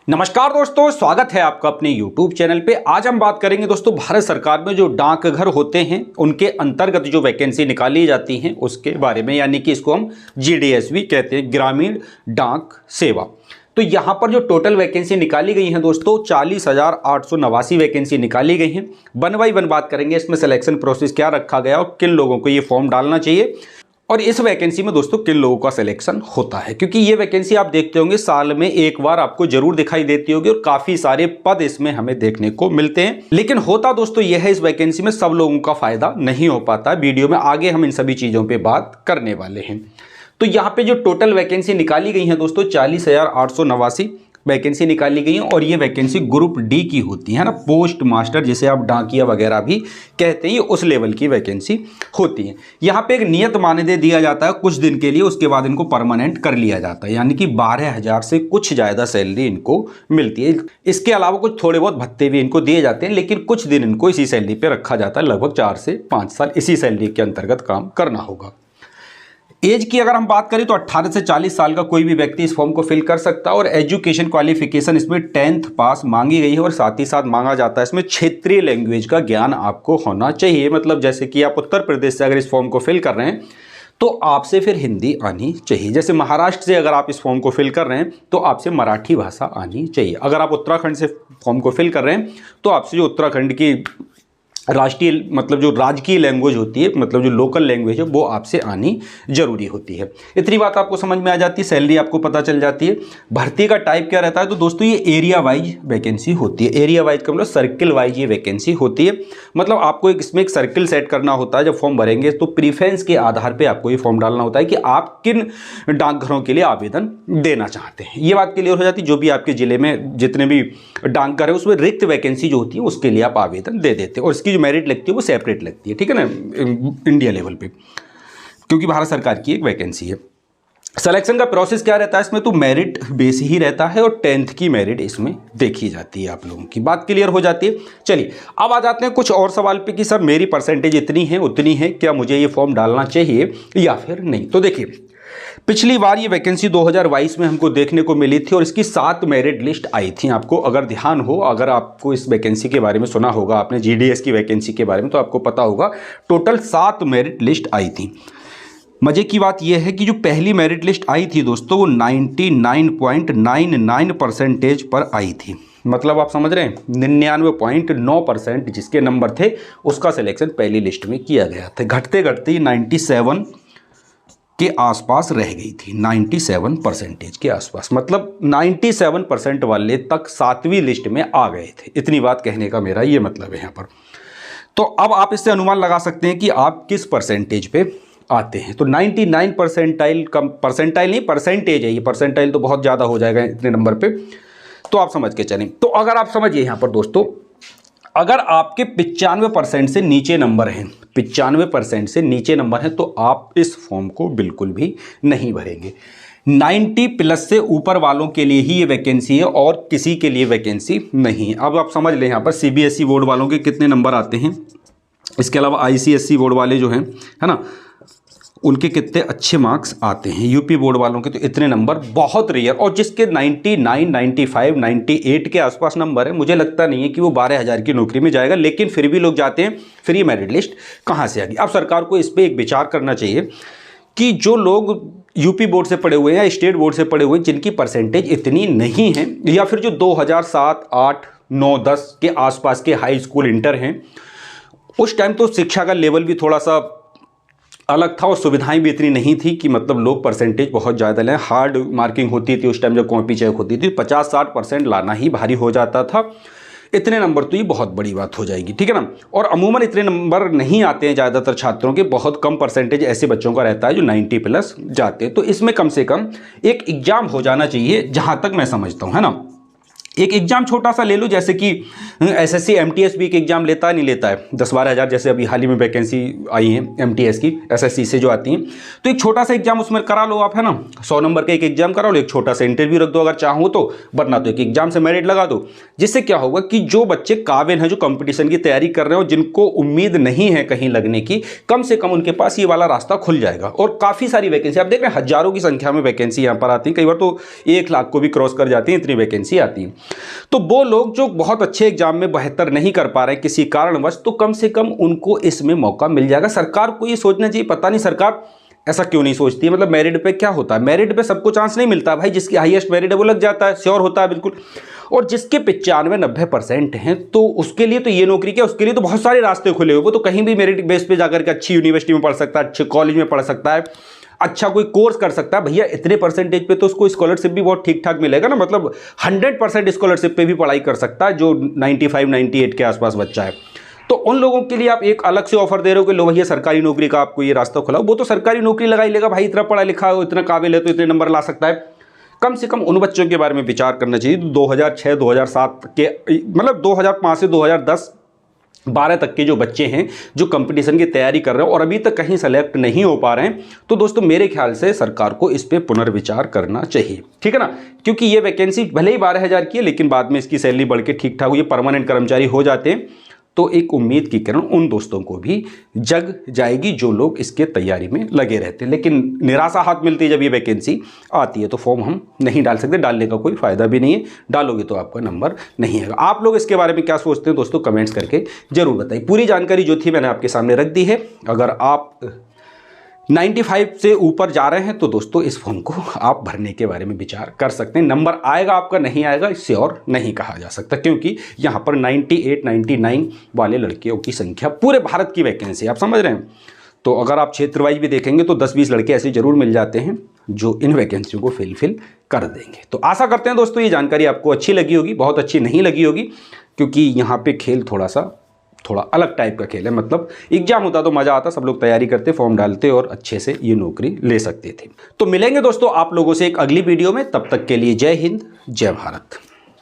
नमस्कार दोस्तों, स्वागत है आपका अपने YouTube चैनल पे। आज हम बात करेंगे दोस्तों भारत सरकार में जो डाकघर होते हैं उनके अंतर्गत जो वैकेंसी निकाली जाती हैं उसके बारे में, यानी कि इसको हम GDS भी कहते हैं, ग्रामीण डाक सेवा। तो यहाँ पर जो टोटल वैकेंसी निकाली गई हैं दोस्तों 40,889 वैकेंसी निकाली गई हैं। वन बाई वन बात करेंगे इसमें सिलेक्शन प्रोसेस क्या रखा गया और किन लोगों को ये फॉर्म डालना चाहिए और इस वैकेंसी में दोस्तों किन लोगों का सिलेक्शन होता है, क्योंकि ये वैकेंसी आप देखते होंगे साल में एक बार आपको जरूर दिखाई देती होगी और काफी सारे पद इसमें हमें देखने को मिलते हैं। लेकिन होता दोस्तों यह है, इस वैकेंसी में सब लोगों का फायदा नहीं हो पाता। वीडियो में आगे हम इन सभी चीजों पर बात करने वाले हैं। तो यहाँ पे जो टोटल वैकेंसी निकाली गई है दोस्तों 40,889 वैकेंसी निकाली गई है और ये वैकेंसी ग्रुप डी की होती है ना, पोस्ट मास्टर जिसे आप डाकिया वगैरह भी कहते हैं, ये उस लेवल की वैकेंसी होती है। यहाँ पे एक नियत मानदेय दिया जाता है कुछ दिन के लिए, उसके बाद इनको परमानेंट कर लिया जाता है, यानी कि 12,000 से कुछ ज़्यादा सैलरी इनको मिलती है। इसके अलावा कुछ थोड़े बहुत भत्ते भी इनको दिए जाते हैं, लेकिन कुछ दिन इनको इसी सैलरी पर रखा जाता है। लगभग 4 से 5 साल इसी सैलरी के अंतर्गत काम करना होगा। एज की अगर हम बात करें तो 18 से 40 साल का कोई भी व्यक्ति इस फॉर्म को फिल कर सकता है और एजुकेशन क्वालिफिकेशन इसमें 10th पास मांगी गई है और साथ ही साथ मांगा जाता है इसमें क्षेत्रीय लैंग्वेज का ज्ञान आपको होना चाहिए। मतलब जैसे कि आप उत्तर प्रदेश से अगर इस फॉर्म को फिल कर रहे हैं तो आपसे फिर हिंदी आनी चाहिए। जैसे महाराष्ट्र से अगर आप इस फॉर्म को फिल कर रहे हैं तो आपसे मराठी भाषा आनी चाहिए। अगर आप उत्तराखंड से फॉर्म को फिल कर रहे हैं तो आपसे जो उत्तराखंड की राष्ट्रीय मतलब जो राजकीय लैंग्वेज होती है, मतलब जो लोकल लैंग्वेज है, वो आपसे आनी जरूरी होती है। इतनी बात आपको समझ में आ जाती है, सैलरी आपको पता चल जाती है। भर्ती का टाइप क्या रहता है तो दोस्तों ये एरिया वाइज वैकेंसी होती है। एरिया वाइज का मतलब सर्किल वाइज ये वैकेंसी होती है। मतलब आपको इसमें एक सर्किल सेट करना होता है। जब फॉर्म भरेंगे तो प्रीफरेंस के आधार पर आपको ये फॉर्म डालना होता है कि आप किन डाकघरों के लिए आवेदन देना चाहते हैं। ये बात क्लियर हो जाती है। जो भी आपके जिले में जितने भी डाकघर है उसमें रिक्त वैकेंसी जो होती है उसके लिए आप आवेदन दे देते हैं और इसकी मेरिट लगती है वो सेपरेट लगती है, ठीक है ना, इंडिया लेवल पे, क्योंकि भारत सरकार की एक वैकेंसी है। सिलेक्शन का प्रोसेस क्या रहता है इसमें तो मेरिट बेस ही रहता है और 10th की मेरिट इसमें देखी जाती है। आप लोगों की बात क्लियर हो जाती है। चलिए अब आ जाते हैं कुछ और सवाल पे कि सर मेरी परसेंटेज इतनी है उतनी है, क्या मुझे ये फॉर्म डालना चाहिए या फिर नहीं। तो देखिए पिछली बार ये वैकेंसी 2022 में हमको देखने को मिली थी और इसकी 7 मेरिट लिस्ट आई थी। आपको अगर ध्यान हो, अगर आपको इस वैकेंसी के बारे में सुना होगा आपने GDS की वैकेंसी के बारे में, तो आपको पता होगा टोटल 7 मेरिट लिस्ट आई थी। मजे की बात यह है कि जो पहली मेरिट लिस्ट आई थी दोस्तों वो 99.99% पर आई थी। मतलब आप समझ रहे हैं 99.9% जिसके नंबर थे उसका सिलेक्शन पहली लिस्ट में किया गया था। घटते घटते 97 के आसपास रह गई थी, 97% के आसपास। मतलब 97% वाले तक 7वीं लिस्ट में आ गए थे। इतनी बात कहने का मेरा ये मतलब है यहाँ पर। तो अब आप इससे अनुमान लगा सकते हैं कि आप किस परसेंटेज पे आते हैं। तो 99 परसेंटाइल, कम परसेंटाइल नहीं परसेंटेज है ये, परसेंटाइल तो बहुत ज़्यादा हो जाएगा इतने नंबर पे, तो आप समझ के चलें। तो अगर आप समझिए यहाँ पर दोस्तों, अगर आपके 95% से नीचे नंबर हैं, 95% से नीचे नंबर हैं, तो आप इस फॉर्म को बिल्कुल भी नहीं भरेंगे। 90 प्लस से ऊपर वालों के लिए ही ये वैकेंसी है और किसी के लिए वैकेंसी नहीं है। अब आप समझ लें यहाँ पर CBSE बोर्ड वालों के कितने नंबर आते हैं, इसके अलावा ICSE बोर्ड वाले जो हैं, है ना, उनके कितने अच्छे मार्क्स आते हैं। UP बोर्ड वालों के तो इतने नंबर बहुत रेयर, और जिसके 99, 95, 98 के आसपास नंबर है, मुझे लगता नहीं है कि वो 12,000 की नौकरी में जाएगा, लेकिन फिर भी लोग जाते हैं। फिर ये मेरिट लिस्ट कहाँ से आ गई। अब सरकार को इस पर एक विचार करना चाहिए कि जो लोग UP बोर्ड से पढ़े हुए हैं या स्टेट बोर्ड से पढ़े हुए हैं जिनकी परसेंटेज इतनी नहीं है, या फिर जो 2007, 8, 9, 10 के आसपास के हाई स्कूल इंटर हैं, उस टाइम तो शिक्षा का लेवल भी थोड़ा सा अलग था और सुविधाएं भी इतनी नहीं थी कि मतलब लोग परसेंटेज बहुत ज़्यादा लें। हार्ड मार्किंग होती थी उस टाइम, जब कॉपी चेक होती थी 50-60% लाना ही भारी हो जाता था। इतने नंबर तो ये बहुत बड़ी बात हो जाएगी, ठीक है ना। और अमूमन इतने नंबर नहीं आते हैं ज़्यादातर छात्रों के, बहुत कम परसेंटेज ऐसे बच्चों का रहता है जो 90 प्लस जाते हैं। तो इसमें कम से कम एक एग्जाम हो जाना चाहिए, जहाँ तक मैं समझता हूँ, है ना। एक एग्जाम छोटा सा ले लो, जैसे कि एसएससी एमटीएस भी एक एग्जाम लेता है, नहीं लेता है, 10-12 हज़ार जैसे अभी हाल ही में वैकेंसी आई है एमटीएस की, एसएससी से जो आती हैं, तो एक छोटा सा एग्जाम उसमें करा लो आप, है ना, 100 नंबर का एक एग्जाम करा लो, एक छोटा सा इंटरव्यू रख दो अगर चाहो तो, वरना तो एक एग्जाम से मेरिट लगा दो। जिससे क्या होगा कि जो बच्चे काबिल हैं, जो कंपटीशन की तैयारी कर रहे हो, जिनको उम्मीद नहीं है कहीं लगने की, कम से कम उनके पास ये वाला रास्ता खुल जाएगा। और काफ़ी सारी वैकेंसी आप देख रहे हैं, हजारों की संख्या में वैकेंसी यहाँ पर आती है, कई बार तो 1 लाख को भी क्रॉस कर जाती है, इतनी वैकेंसी आती है। तो वो लोग जो बहुत अच्छे एग्जाम में बेहतर नहीं कर पा रहे हैं किसी कारणवश, तो कम से कम उनको इसमें मौका मिल जाएगा। सरकार को ये सोचना चाहिए, पता नहीं सरकार ऐसा क्यों नहीं सोचती है। मतलब मेरिट पे क्या होता है, मेरिट पे सबको चांस नहीं मिलता भाई, जिसकी हाईएस्ट मेरिट है वो लग जाता है, श्योर होता है बिल्कुल। और जिसके 95-90% हैं, तो उसके लिए तो ये नौकरी क्या, उसके लिए तो बहुत सारे रास्ते खुले हुए, वो तो कहीं भी मेरिट बेस पे जाकर के अच्छी यूनिवर्सिटी में पढ़ सकता है, अच्छे कॉलेज में पढ़ सकता है, अच्छा कोई कोर्स कर सकता है। भैया इतने परसेंटेज पे तो उसको स्कॉलरशिप भी बहुत ठीक ठाक मिलेगा ना, मतलब 100% स्कॉलरशिप पे भी पढ़ाई कर सकता है जो 95-98 के आसपास बच्चा है। तो उन लोगों के लिए आप एक अलग से ऑफर दे रहे हो कि लो भैया सरकारी नौकरी का आपको ये रास्ता खुला, वो तो सरकारी नौकरी लगा ही लेगा भाई, इतना पढ़ा लिखा है, इतना काबिल है, तो इतने नंबर ला सकता है। कम से कम उन बच्चों के बारे में विचार करना चाहिए 2006-2007 के, मतलब 2005 से 2010-12 तक के जो बच्चे हैं, जो कंपटीशन की तैयारी कर रहे हैं और अभी तक कहीं सेलेक्ट नहीं हो पा रहे हैं। तो दोस्तों मेरे ख्याल से सरकार को इस पे पुनर्विचार करना चाहिए, ठीक है ना, क्योंकि ये वैकेंसी भले ही 12,000 की है, लेकिन बाद में इसकी सैलरी बढ़ के ठीक ठाक, ये परमानेंट कर्मचारी हो जाते हैं, तो एक उम्मीद की किरण उन दोस्तों को भी जग जाएगी जो लोग इसके तैयारी में लगे रहते हैं। लेकिन निराशा हाथ मिलती है जब ये वैकेंसी आती है, तो फॉर्म हम नहीं डाल सकते, डालने का कोई फायदा भी नहीं है, डालोगे तो आपका नंबर नहीं आएगा। आप लोग इसके बारे में क्या सोचते हैं दोस्तों, कमेंट्स करके जरूर बताइए। पूरी जानकारी जो थी मैंने आपके सामने रख दी है। अगर आप 95 से ऊपर जा रहे हैं तो दोस्तों इस फॉर्म को आप भरने के बारे में विचार कर सकते हैं। नंबर आएगा आपका, नहीं आएगा इससे और नहीं कहा जा सकता, क्योंकि यहाँ पर 98-99 वाले लड़कियों की संख्या पूरे भारत की वैकेंसी, आप समझ रहे हैं। तो अगर आप क्षेत्र वाइज भी देखेंगे तो 10-20 लड़के ऐसे जरूर मिल जाते हैं जो इन वैकेंसियों को फिल कर देंगे। तो आशा करते हैं दोस्तों ये जानकारी आपको अच्छी लगी होगी, बहुत अच्छी नहीं लगी होगी, क्योंकि यहाँ पे खेल थोड़ा अलग टाइप का खेल है। मतलब एग्जाम होता तो मज़ा आता, सब लोग तैयारी करते, फॉर्म डालते और अच्छे से ये नौकरी ले सकते थे। तो मिलेंगे दोस्तों आप लोगों से एक अगली वीडियो में, तब तक के लिए जय हिंद, जय भारत।